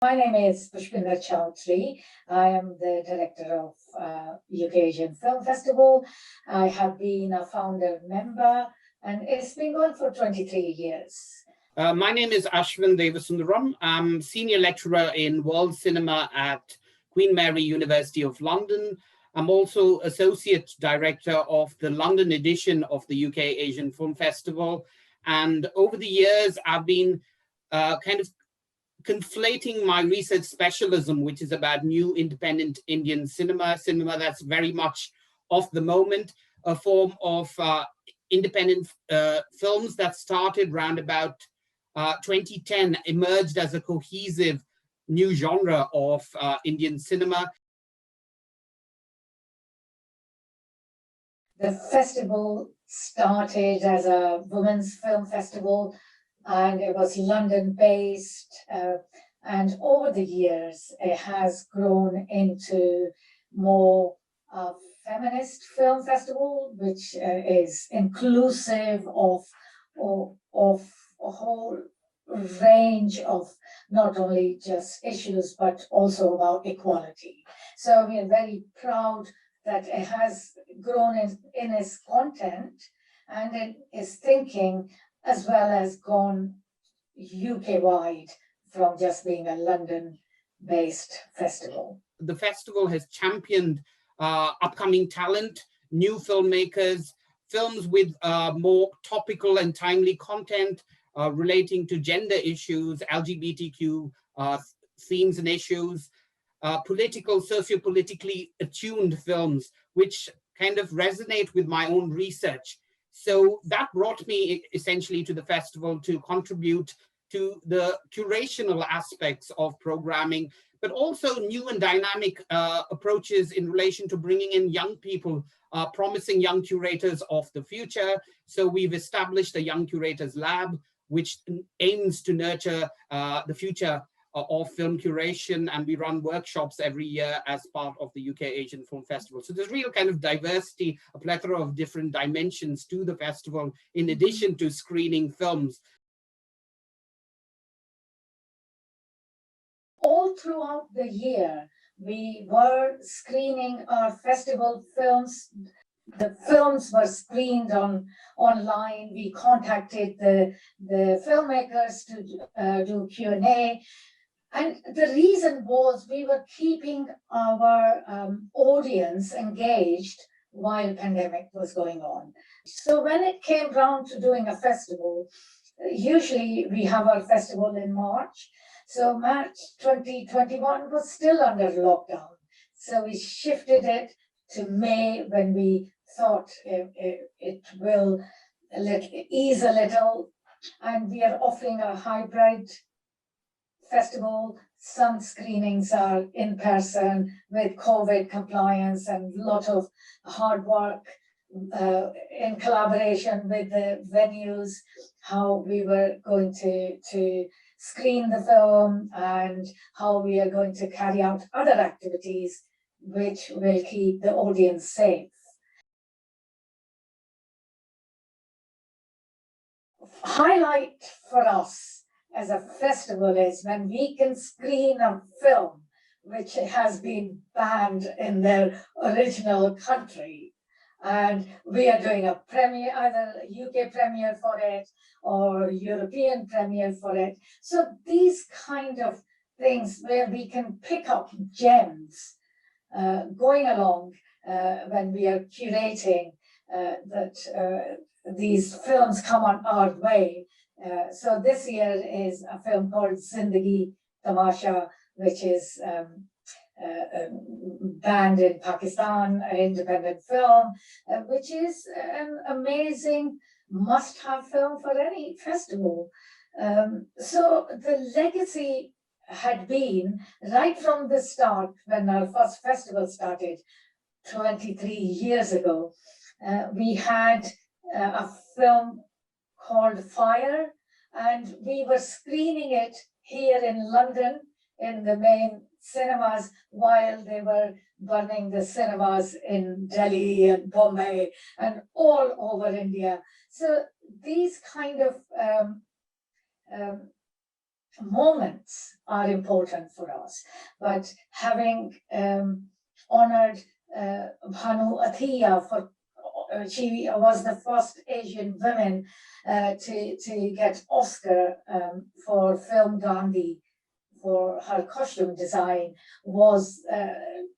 My name is Pushpinder Chowdury. I am the director of UK Asian Film Festival. I have been a founder member and it's been going for 23 years. My name is Ashvin Devasundaram. I'm senior lecturer in world cinema at Queen Mary University of London. I'm also associate director of the London edition of the UK Asian Film Festival. And over the years, I've been kind of conflating my research specialism, which is about new independent Indian cinema that's very much of the moment, a form of independent films that started around about 2010, emerged as a cohesive new genre of Indian cinema. The festival started as a women's film festival, and it was London-based. And over the years, it has grown into more feminist film festival, which is inclusive of a whole range of not only just issues, but also about equality. So we are very proud that it has grown in its content and in its thinking, as well as gone UK-wide from just being a London-based festival. The festival has championed upcoming talent, new filmmakers, films with more topical and timely content relating to gender issues, LGBTQ themes and issues, political, socio-politically attuned films, which kind of resonate with my own research. So that brought me essentially to the festival to contribute to the curational aspects of programming, but also new and dynamic approaches in relation to bringing in young people, promising young curators of the future. So we've established a Young Curators Lab, which aims to nurture the future of film curation, and we run workshops every year as part of the UK Asian Film Festival. So there's real kind of diversity, a plethora of different dimensions to the festival, in addition to screening films. All throughout the year, we were screening our festival films. The films were screened online. We contacted the filmmakers to do Q&A. And the reason was we were keeping our audience engaged while pandemic was going on. So when it came round to doing a festival, usually we have our festival in March. So March 2021 was still under lockdown. So we shifted it to May when we thought it will ease a little. And we are offering a hybrid festival. Some screenings are in person with COVID compliance and a lot of hard work in collaboration with the venues, how we were going to screen the film and how we are going to carry out other activities which will keep the audience safe. Highlight for us as a festival is when we can screen a film which has been banned in their original country. And we are doing a premiere, either UK premiere for it or European premiere for it. So these kind of things where we can pick up gems going along when we are curating that these films come on our way. So this year is a film called Zindagi Tamasha, which is banned in Pakistan, an independent film, which is an amazing must-have film for any festival. So the legacy had been right from the start when our first festival started 23 years ago. We had a film called Fire, and we were screening it here in London in the main cinemas while they were burning the cinemas in Delhi and Bombay and all over India. So these kind of moments are important for us. But having honored Bhanu Athiya for she was the first Asian woman to get Oscar for film Gandhi for her costume design was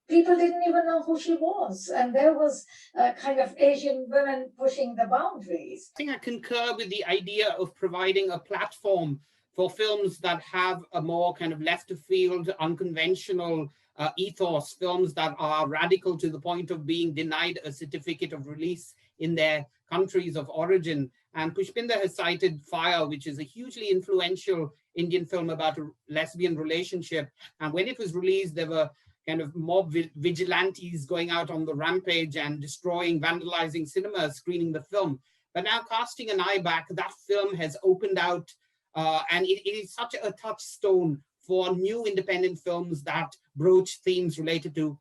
people didn't even know who she was, and there was kind of Asian women pushing the boundaries. I think I concur with the idea of providing a platform for films that have a more kind of left of field, unconventional ethos, films that are radical to the point of being denied a certificate of release in their countries of origin. And Pushpinder has cited Fire, which is a hugely influential Indian film about a lesbian relationship. And when it was released, there were kind of mob vigilantes going out on the rampage and destroying, vandalizing cinemas, screening the film. But now, casting an eye back, that film has opened out, and it is such a touchstone for new independent films that broach themes related to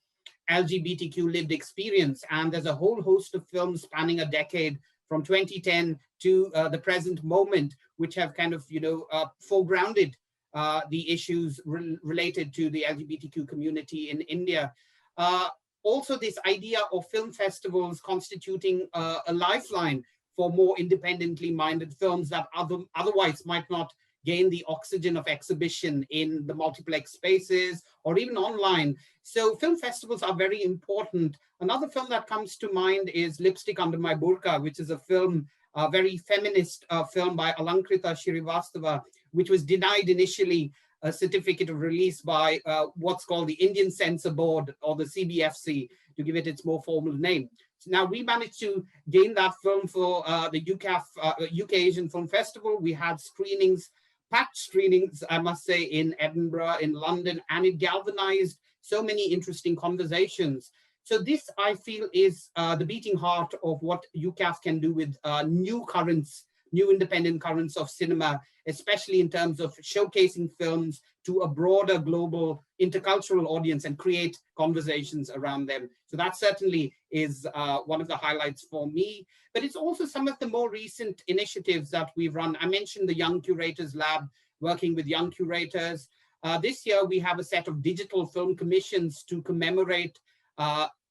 LGBTQ lived experience. And there's a whole host of films spanning a decade from 2010 to the present moment, which have kind of, foregrounded the issues related to the LGBTQ community in India. Also, this idea of film festivals constituting a lifeline for more independently minded films that otherwise might not gain the oxygen of exhibition in the multiplex spaces or even online. So film festivals are very important. Another film that comes to mind is Lipstick Under My Burqa, which is a film, a very feminist film by Alankrita Shrivastava, which was denied initially a certificate of release by what's called the Indian Censor Board, or the CBFC, to give it its more formal name. So now we managed to gain that film for the UKAFF, UK Asian Film Festival. We had screenings, packed screenings, I must say, in Edinburgh, in London, and it galvanized so many interesting conversations. So this, I feel, is the beating heart of what UKAFF can do with new currents, new independent currents of cinema, especially in terms of showcasing films to a broader global intercultural audience and create conversations around them. So that certainly is one of the highlights for me. But it's also some of the more recent initiatives that we've run. I mentioned the Young Curators Lab, working with young curators. This year, we have a set of digital film commissions to commemorate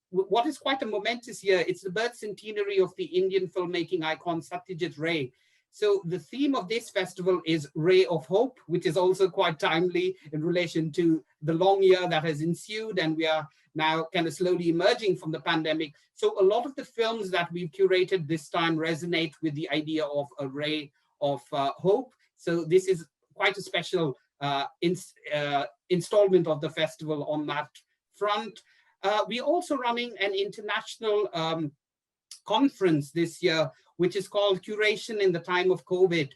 what is quite a momentous year. It's the birth centenary of the Indian filmmaking icon Satyajit Ray. So the theme of this festival is Ray of Hope, which is also quite timely in relation to the long year that has ensued, and we are now kind of slowly emerging from the pandemic. So a lot of the films that we've curated this time resonate with the idea of a ray of hope. So this is quite a special installment of the festival on that front. We're also running an international conference this year, which is called Curation in the Time of COVID,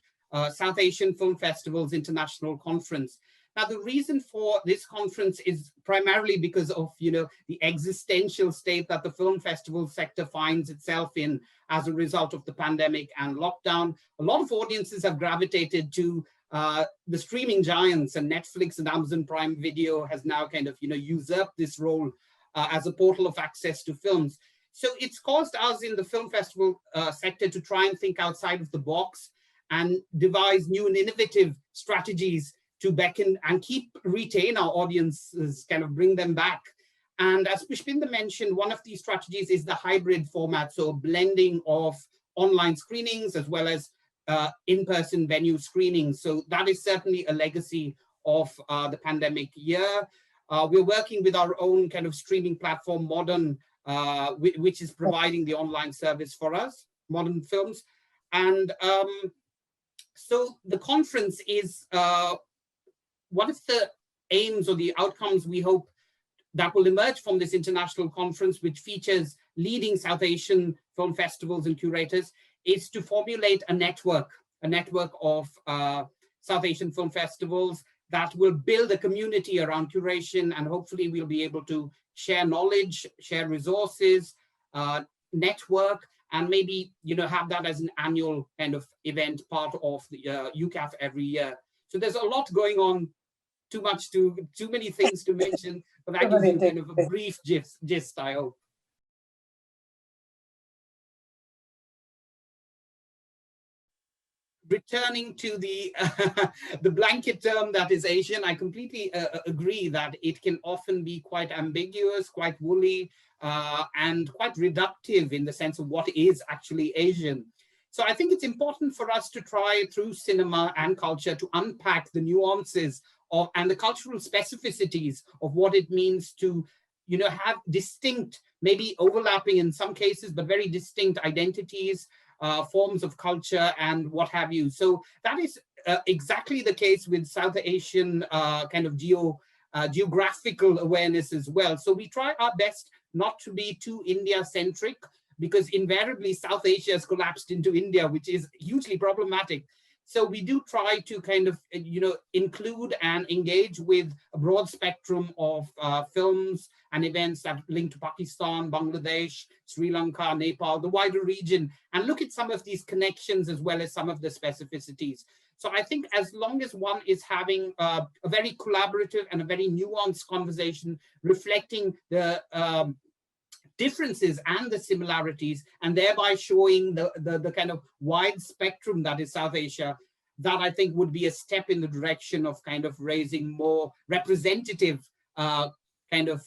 South Asian Film Festivals International Conference. Now, the reason for this conference is primarily because of, the existential state that the film festival sector finds itself in as a result of the pandemic and lockdown. A lot of audiences have gravitated to the streaming giants, and Netflix and Amazon Prime Video has now kind of, usurped this role as a portal of access to films. So it's caused us in the film festival sector to try and think outside of the box and devise new and innovative strategies to beckon and retain our audiences, kind of bring them back. And as Pushpinder mentioned, one of these strategies is the hybrid format, so a blending of online screenings as well as in-person venue screenings. So that is certainly a legacy of the pandemic year. We're working with our own kind of streaming platform, Modern, which is providing the online service for us, Modern Films. And so the conference is one of the aims or the outcomes we hope that will emerge from this international conference, which features leading South Asian film festivals and curators, is to formulate a network of South Asian film festivals that will build a community around curation, and hopefully we'll be able to share knowledge, share resources, network, and maybe have that as an annual kind of event, part of the UKAFF every year. So there's a lot going on, too many things to mention, but that gives you kind of a brief gist, I hope. returning to the the blanket term that is Asian, I completely agree that it can often be quite ambiguous, quite woolly, and quite reductive in the sense of what is actually Asian. So I think it's important for us to try through cinema and culture to unpack the nuances of and the cultural specificities of what it means to, you know, have distinct, maybe overlapping in some cases, but very distinct identities, forms of culture and what have you. So that is exactly the case with South Asian kind of geographical awareness as well. So we try our best not to be too India-centric, because invariably South Asia has collapsed into India, which is hugely problematic. So we do try to kind of, you know, include and engage with a broad spectrum of films and events that link to Pakistan, Bangladesh, Sri Lanka, Nepal, the wider region, and look at some of these connections as well as some of the specificities. So I think as long as one is having a very collaborative and a very nuanced conversation, reflecting the differences and the similarities, and thereby showing the kind of wide spectrum that is South Asia, that I think would be a step in the direction of kind of raising more representative kind of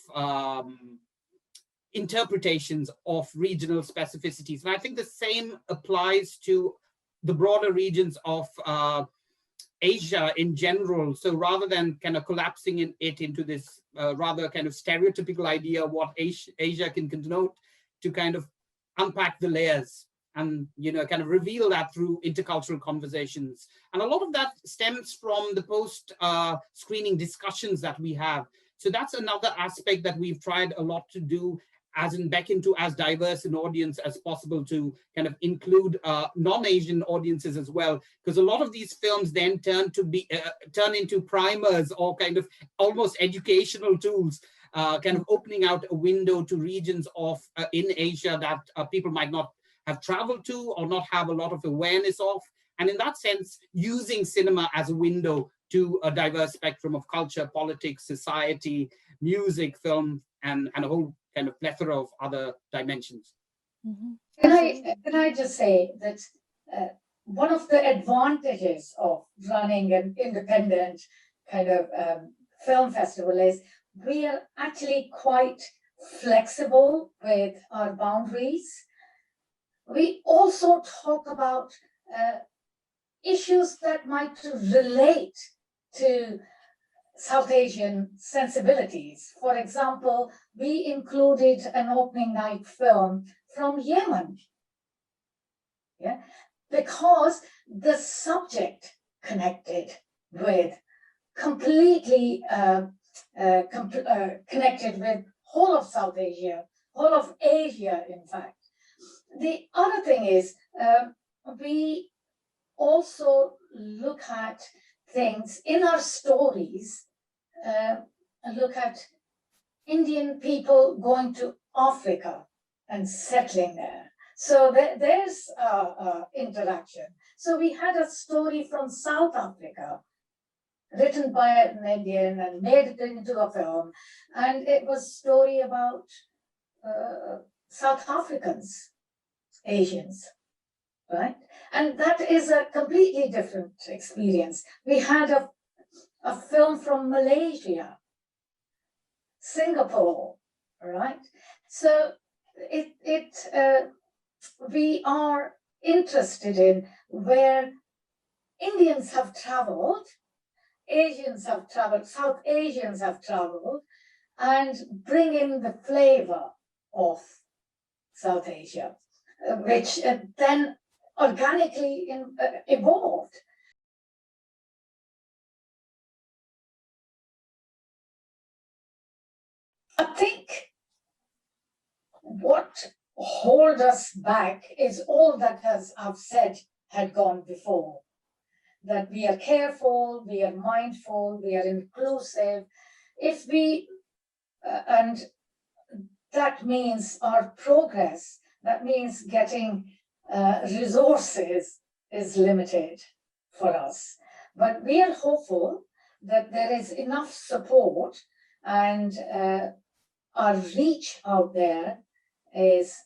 interpretations of regional specificities. And I think the same applies to the broader regions of Asia in general. So rather than kind of collapsing it into this rather kind of stereotypical idea of what Asia can connote, to kind of unpack the layers and, you know, kind of reveal that through intercultural conversations. And a lot of that stems from the post-screening discussions that we have. So that's another aspect that we've tried a lot to do, as in back into as diverse an audience as possible, to kind of include non-Asian audiences as well, because a lot of these films then turn into primers or kind of almost educational tools, kind of opening out a window to regions of in Asia that people might not have traveled to or not have a lot of awareness of, and in that sense using cinema as a window to a diverse spectrum of culture, politics, society, music, film, and a whole kind of plethora of other dimensions. Mm-hmm. Can I just say that one of the advantages of running an independent kind of film festival is we are actually quite flexible with our boundaries. We also talk about issues that might relate to South Asian sensibilities. For example, we included an opening night film from Yemen, because the subject connected with completely connected with whole of South Asia, whole of Asia, in fact. The other thing is we also look at things in our stories, look at Indian people going to Africa and settling there. So there's interaction. So we had a story from South Africa written by an Indian and made it into a film. And it was a story about South Africans, Asians, right? And that is a completely different experience. We had a film from Malaysia, Singapore, right? So we are interested in where Indians have traveled, Asians have traveled, South Asians have traveled, and bring in the flavor of South Asia, which then organically evolved. I think what holds us back is all that I've said had gone before. That we are careful, we are mindful, we are inclusive. If we, and that means our progress, that means getting resources is limited for us. But we are hopeful that there is enough support, and our reach out there is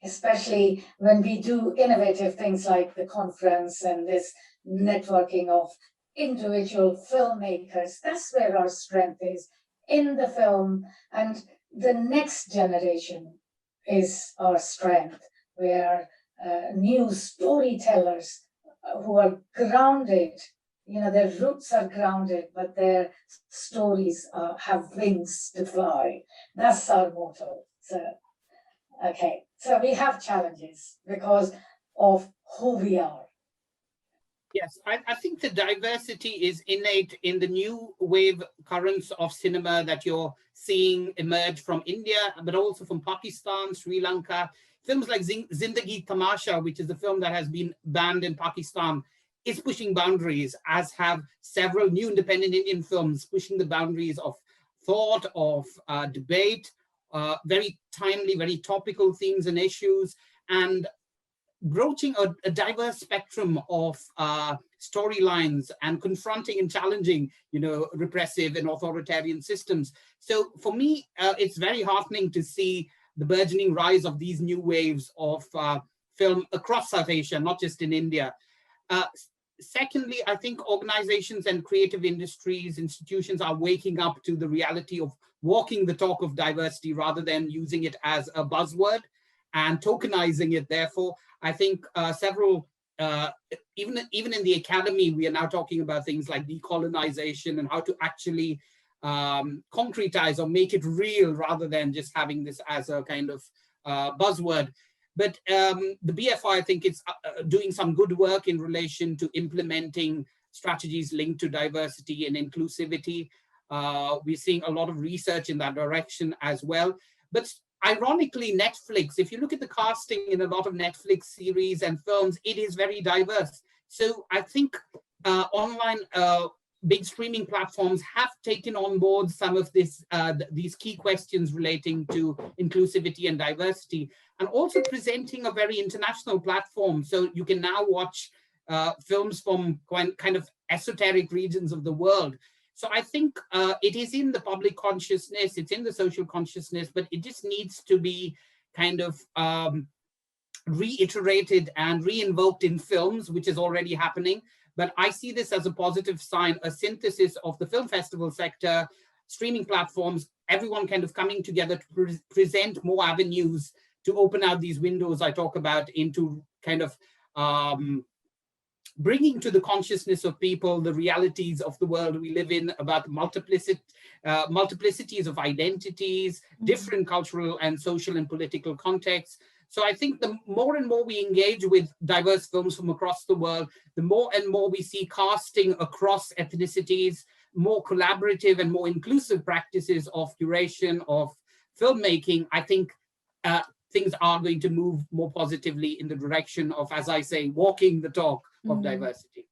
especially when we do innovative things like the conference and this networking of individual filmmakers. That's where our strength is, in the film, and the next generation is our strength, where new storytellers who are grounded, their roots are grounded, but their stories have wings to fly. That's our motto. So, okay, so we have challenges because of who we are. Yes, I think the diversity is innate in the new wave currents of cinema that you're seeing emerge from India, but also from Pakistan, Sri Lanka. Films like Zindagi Tamasha, which is a film that has been banned in Pakistan, is pushing boundaries, as have several new independent Indian films pushing the boundaries of thought, of debate, very timely, very topical themes and issues, and broaching a diverse spectrum of storylines and confronting and challenging, repressive and authoritarian systems. So for me, it's very heartening to see the burgeoning rise of these new waves of film across South Asia, not just in India. Secondly, I think organizations and creative industries, institutions are waking up to the reality of walking the talk of diversity rather than using it as a buzzword and tokenizing it. Therefore, I think several, even in the academy, we are now talking about things like decolonization and how to actually concretize or make it real rather than just having this as a kind of buzzword. But the BFI, I think it's doing some good work in relation to implementing strategies linked to diversity and inclusivity. We're seeing a lot of research in that direction as well. But ironically, Netflix, if you look at the casting in a lot of Netflix series and films, it is very diverse. So I think online big streaming platforms have taken on board some of these key questions relating to inclusivity and diversity, and also presenting a very international platform. So you can now watch films from kind of esoteric regions of the world. So I think it is in the public consciousness, it's in the social consciousness, but it just needs to be kind of reiterated and reinvoked in films, which is already happening. But I see this as a positive sign, a synthesis of the film festival sector, streaming platforms, everyone kind of coming together to present more avenues to open out these windows I talk about into kind of bringing to the consciousness of people the realities of the world we live in, about multiplicities of identities, different cultural and social and political contexts. So I think the more and more we engage with diverse films from across the world, the more and more we see casting across ethnicities, more collaborative and more inclusive practices of curation, of filmmaking. I think things are going to move more positively in the direction of, as I say, walking the talk of diversity.